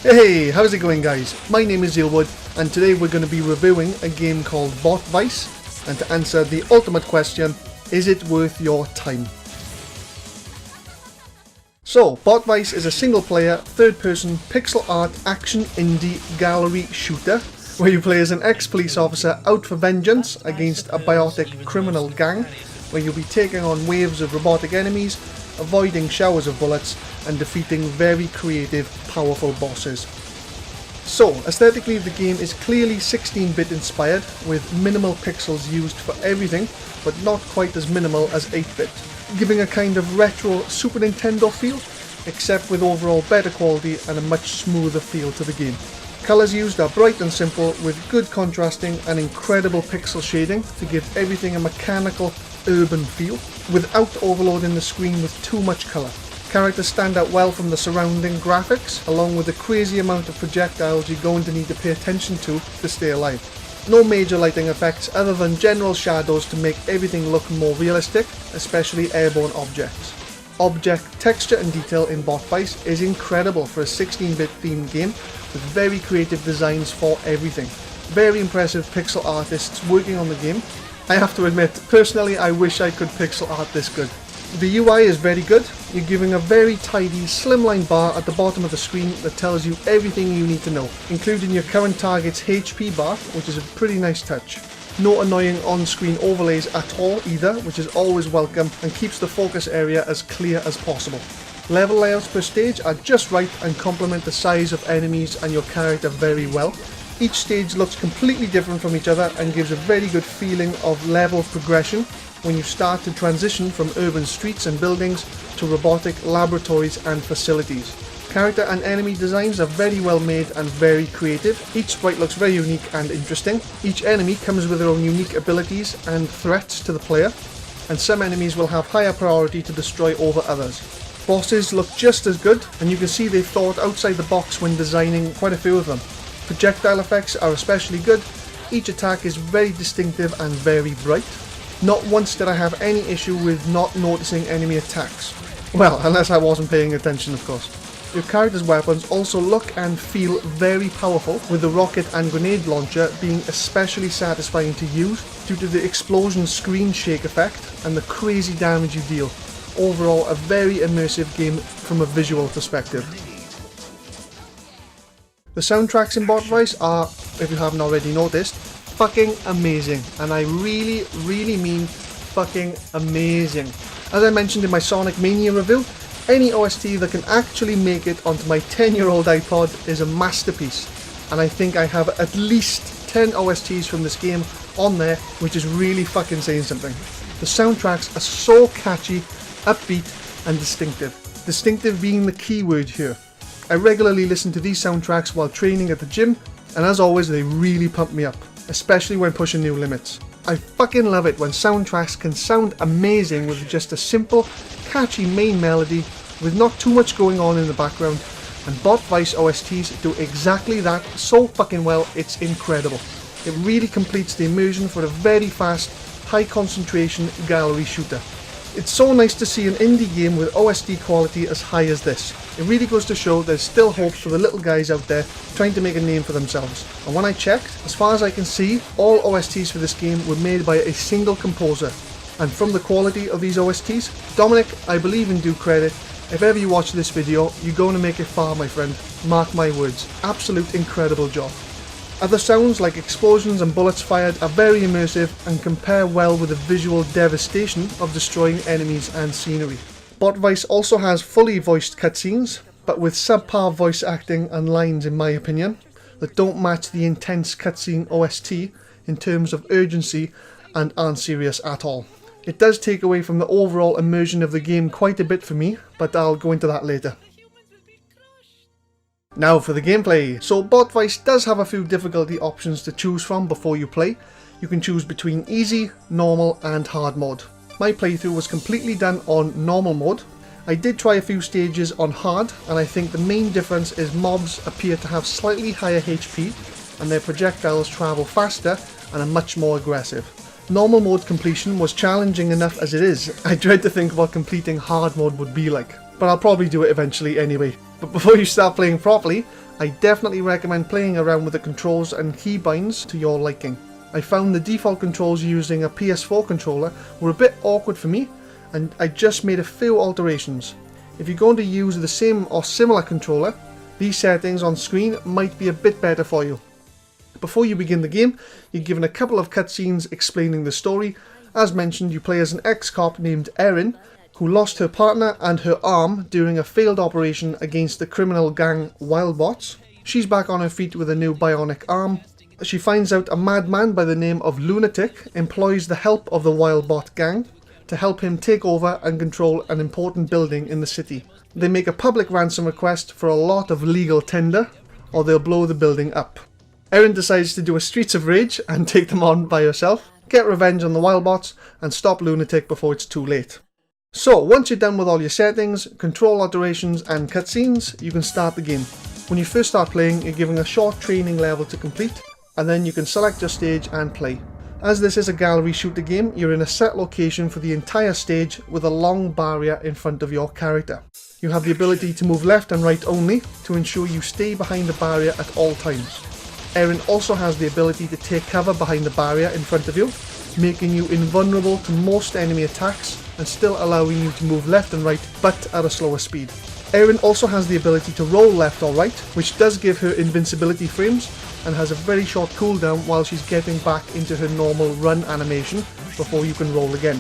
Hey, how's it going guys? My name is Zealwood and today we're going to be reviewing a game called Bot Vice, and to answer the ultimate question, is it worth your time? So, Bot Vice is a single player, third person, pixel art, action, indie, gallery shooter where you play as an ex-police officer out for vengeance against a biotic criminal gang, where you'll be taking on waves of robotic enemies, avoiding showers of bullets, and defeating very creative, powerful bosses. So, aesthetically the game is clearly 16-bit inspired, with minimal pixels used for everything, but not quite as minimal as 8-bit, giving a kind of retro Super Nintendo feel, except with overall better quality and a much smoother feel to the game. Colours used are bright and simple, with good contrasting and incredible pixel shading to give everything a mechanical, urban feel, without overloading the screen with too much colour. Characters stand out well from the surrounding graphics, along with the crazy amount of projectiles you're going to need to pay attention to stay alive. No major lighting effects other than general shadows to make everything look more realistic, especially airborne objects. Object texture and detail in Bot Vice is incredible for a 16-bit themed game with very creative designs for everything. Very impressive pixel artists working on the game. I have to admit, personally I wish I could pixel art this good. The UI is very good. You're given a very tidy slimline bar at the bottom of the screen that tells you everything you need to know, including your current target's HP bar, which is a pretty nice touch. No annoying on-screen overlays at all either, which is always welcome and keeps the focus area as clear as possible. Level layouts per stage are just right and complement the size of enemies and your character very well. Each stage looks completely different from each other and gives a very good feeling of level progression when you start to transition from urban streets and buildings to robotic laboratories and facilities. Character and enemy designs are very well made and very creative. Each sprite looks very unique and interesting. Each enemy comes with their own unique abilities and threats to the player, and some enemies will have higher priority to destroy over others. Bosses look just as good, and you can see they've thought outside the box when designing quite a few of them. Projectile effects are especially good. Each attack is very distinctive and very bright. Not once did I have any issue with not noticing enemy attacks. Well, unless I wasn't paying attention, of course. Your character's weapons also look and feel very powerful, with the rocket and grenade launcher being especially satisfying to use due to the explosion screen shake effect and the crazy damage you deal. Overall, a very immersive game from a visual perspective. The soundtracks in Bot Vice are, if you haven't already noticed, fucking amazing, and I really mean fucking amazing. As I mentioned in my Sonic Mania review, any OST that can actually make it onto my 10-year-old iPod is a masterpiece, and I think I have at least 10 OSTs from this game on there, which is really fucking saying something. The soundtracks are so catchy, upbeat and distinctive. Distinctive being the key word here. I regularly listen to these soundtracks while training at the gym, and as always they really pump me up, especially when pushing new limits. I fucking love it when soundtracks can sound amazing with just a simple, catchy main melody with not too much going on in the background, and Bot Vice OSTs do exactly that so fucking well, it's incredible. It really completes the immersion for a very fast, high concentration gallery shooter. It's so nice to see an indie game with OST quality as high as this. It really goes to show there's still hope for the little guys out there trying to make a name for themselves. And when I checked, as far as I can see, all OSTs for this game were made by a single composer. And from the quality of these OSTs, Dominic, I believe in due credit, if ever you watch this video, you're going to make it far, my friend. Mark my words. Absolute incredible job. Other sounds like explosions and bullets fired are very immersive and compare well with the visual devastation of destroying enemies and scenery. Bot Vice also has fully voiced cutscenes, but with subpar voice acting and lines in my opinion, that don't match the intense cutscene OST in terms of urgency and aren't serious at all. It does take away from the overall immersion of the game quite a bit for me, but I'll go into that later. Now for the gameplay. So Bot Vice does have a few difficulty options to choose from before you play. You can choose between easy, normal and hard mode. My playthrough was completely done on normal mode. I did try a few stages on hard, and I think the main difference is mobs appear to have slightly higher HP and their projectiles travel faster and are much more aggressive. Normal mode completion was challenging enough as it is. I dread to think what completing hard mode would be like, but I'll probably do it eventually anyway. But before you start playing properly, I definitely recommend playing around with the controls and keybinds to your liking. I found the default controls using a PS4 controller were a bit awkward for me, and I just made a few alterations. If you're going to use the same or similar controller, these settings on screen might be a bit better for you. Before you begin the game, you're given a couple of cutscenes explaining the story. As mentioned, you play as an ex-cop named Erin, who lost her partner and her arm during a failed operation against the criminal gang Wildbots. She's back on her feet with a new bionic arm. She finds out a madman by the name of Lunatic employs the help of the Wildbot gang to help him take over and control an important building in the city. They make a public ransom request for a lot of legal tender, or they'll blow the building up. Erin decides to do a Streets of Rage and take them on by herself, get revenge on the Wildbots, and stop Lunatic before it's too late. So, once you're done with all your settings, control alterations and cutscenes, you can start the game. When you first start playing, you're given a short training level to complete, and then you can select your stage and play. As this is a gallery shooter game, you're in a set location for the entire stage with a long barrier in front of your character. You have the ability to move left and right only to ensure you stay behind the barrier at all times. Erin also has the ability to take cover behind the barrier in front of you, making you invulnerable to most enemy attacks and still allowing you to move left and right but at a slower speed. Erin also has the ability to roll left or right, which does give her invincibility frames and has a very short cooldown while she's getting back into her normal run animation before you can roll again.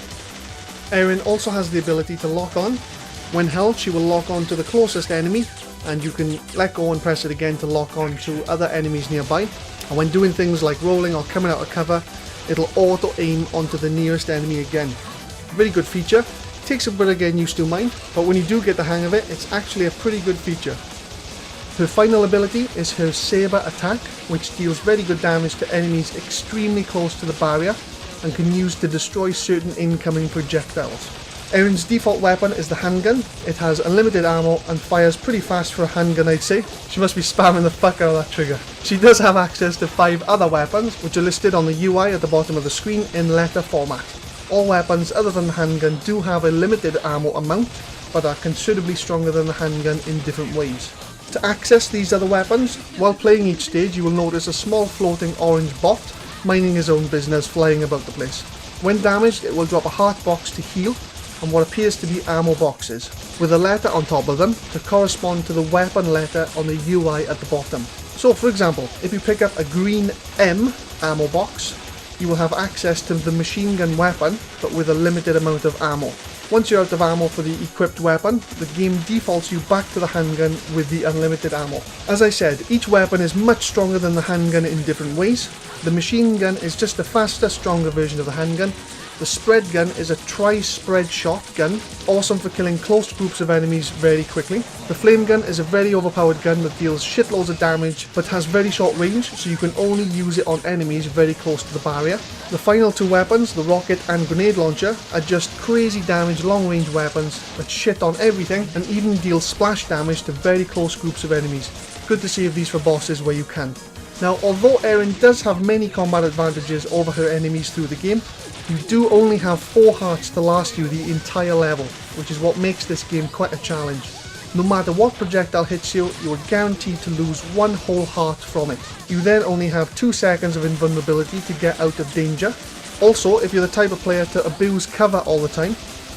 Erin also has the ability to lock on. When held, she will lock on to the closest enemy, and you can let go and press it again to lock on to other enemies nearby. And when doing things like rolling or coming out of cover, it'll auto aim onto the nearest enemy again. Very good feature. Takes a bit of getting used to mind, but when you do get the hang of it, it's actually a pretty good feature. Her final ability is her Saber Attack, which deals very good damage to enemies extremely close to the barrier and can use to destroy certain incoming projectiles. Erin's default weapon is the handgun. It has unlimited ammo and fires pretty fast for a handgun, I'd say. She must be spamming the fuck out of that trigger. She does have access to 5 other weapons, which are listed on the UI at the bottom of the screen in letter format. All weapons other than the handgun do have a limited ammo amount, but are considerably stronger than the handgun in different ways. To access these other weapons, while playing each stage you will notice a small floating orange bot minding his own business flying about the place. When damaged, it will drop a heart box to heal and what appears to be ammo boxes, with a letter on top of them to correspond to the weapon letter on the UI at the bottom. So for example, if you pick up a green M ammo box, you will have access to the machine gun weapon, but with a limited amount of ammo. Once you're out of ammo for the equipped weapon, the game defaults you back to the handgun with the unlimited ammo. As I said, each weapon is much stronger than the handgun in different ways. The machine gun is just a faster, stronger version of the handgun. The spread gun is a tri-spread shotgun, awesome for killing close groups of enemies very quickly. The flame gun is a very overpowered gun that deals shitloads of damage but has very short range, so you can only use it on enemies very close to the barrier. The final 2 weapons, the rocket and grenade launcher, are just crazy damage long range weapons that shit on everything and even deal splash damage to very close groups of enemies. Good to save these for bosses where you can. Now, although Erin does have many combat advantages over her enemies through the game, you do only have 4 hearts to last you the entire level, which is what makes this game quite a challenge. No matter what projectile hits you, you are guaranteed to lose 1 whole heart from it. You then only have 2 seconds of invulnerability to get out of danger. Also, if you're the type of player to abuse cover all the time,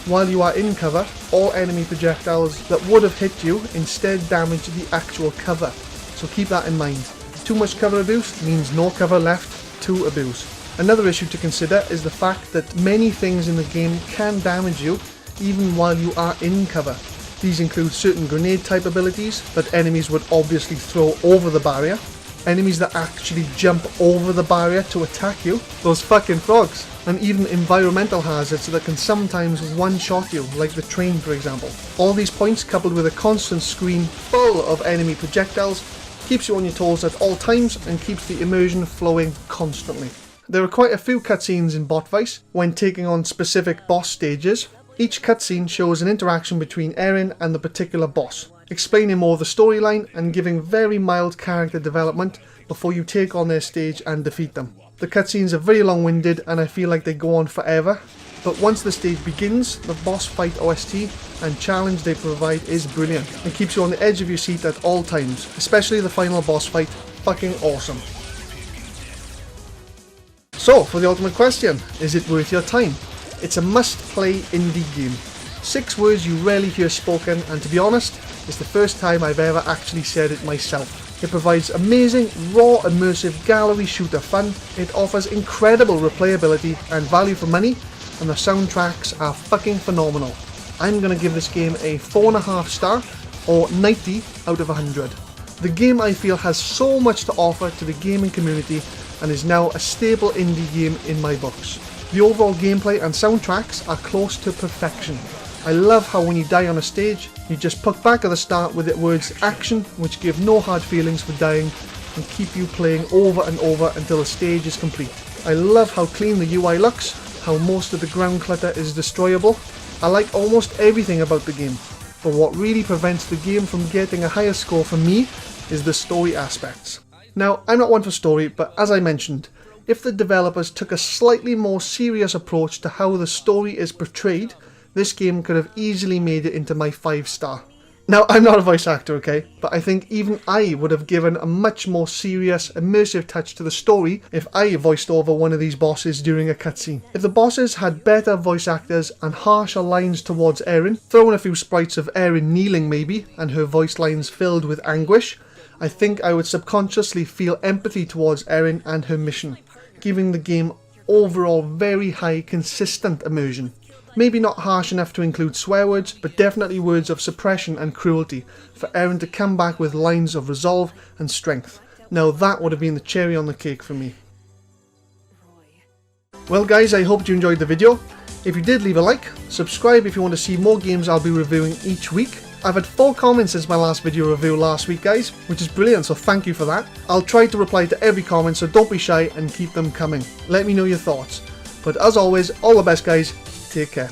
while you are in cover, all enemy projectiles that would have hit you instead damage the actual cover. So keep that in mind. Too much cover abuse means no cover left to abuse. Another issue to consider is the fact that many things in the game can damage you even while you are in cover. These include certain grenade type abilities that enemies would obviously throw over the barrier, enemies that actually jump over the barrier to attack you, those fucking frogs, and even environmental hazards that can sometimes one-shot you, like the train for example. All these points coupled with a constant screen full of enemy projectiles keeps you on your toes at all times and keeps the immersion flowing constantly. There are quite a few cutscenes in Bot Vice when taking on specific boss stages. Each cutscene shows an interaction between Erin and the particular boss, explaining more of the storyline and giving very mild character development before you take on their stage and defeat them. The cutscenes are very long-winded and I feel like they go on forever. but once the stage begins, the boss fight OST and challenge they provide is brilliant and keeps you on the edge of your seat at all times, especially the final boss fight. Fucking awesome. So, for the ultimate question, is it worth your time? It's a must-play indie game. 6 words you rarely hear spoken, and to be honest, it's the first time I've ever actually said it myself. It provides amazing, raw, immersive gallery shooter fun, it offers incredible replayability and value for money, and the soundtracks are fucking phenomenal. I'm gonna give this game a 4.5 star, or 90 out of 100. The game, I feel, has so much to offer to the gaming community and is now a staple indie game in my books. The overall gameplay and soundtracks are close to perfection. I love how when you die on a stage, you just puck back at the start with the words action, which give no hard feelings for dying and keep you playing over and over until the stage is complete. I love how clean the UI looks, how most of the ground clutter is destroyable. I like almost everything about the game, but what really prevents the game from getting a higher score for me is the story aspects. Now, I'm not one for story, but as I mentioned, if the developers took a slightly more serious approach to how the story is portrayed, this game could have easily made it into my 5 star. Now, I'm not a voice actor, okay, but I think even I would have given a much more serious, immersive touch to the story if I voiced over one of these bosses during a cutscene. If the bosses had better voice actors and harsher lines towards Erin, throw in a few sprites of Erin kneeling maybe, and her voice lines filled with anguish, I think I would subconsciously feel empathy towards Erin and her mission, giving the game overall very high, consistent immersion. Maybe not harsh enough to include swear words, but definitely words of suppression and cruelty, for Erin to come back with lines of resolve and strength. Now that would have been the cherry on the cake for me. Well guys, I hope you enjoyed the video. If you did, leave a like, subscribe if you want to see more games I'll be reviewing each week. I've had 4 comments since my last video review last week guys, which is brilliant, so thank you for that. I'll try to reply to every comment, so don't be shy and keep them coming. Let me know your thoughts. But as always, all the best guys, take care.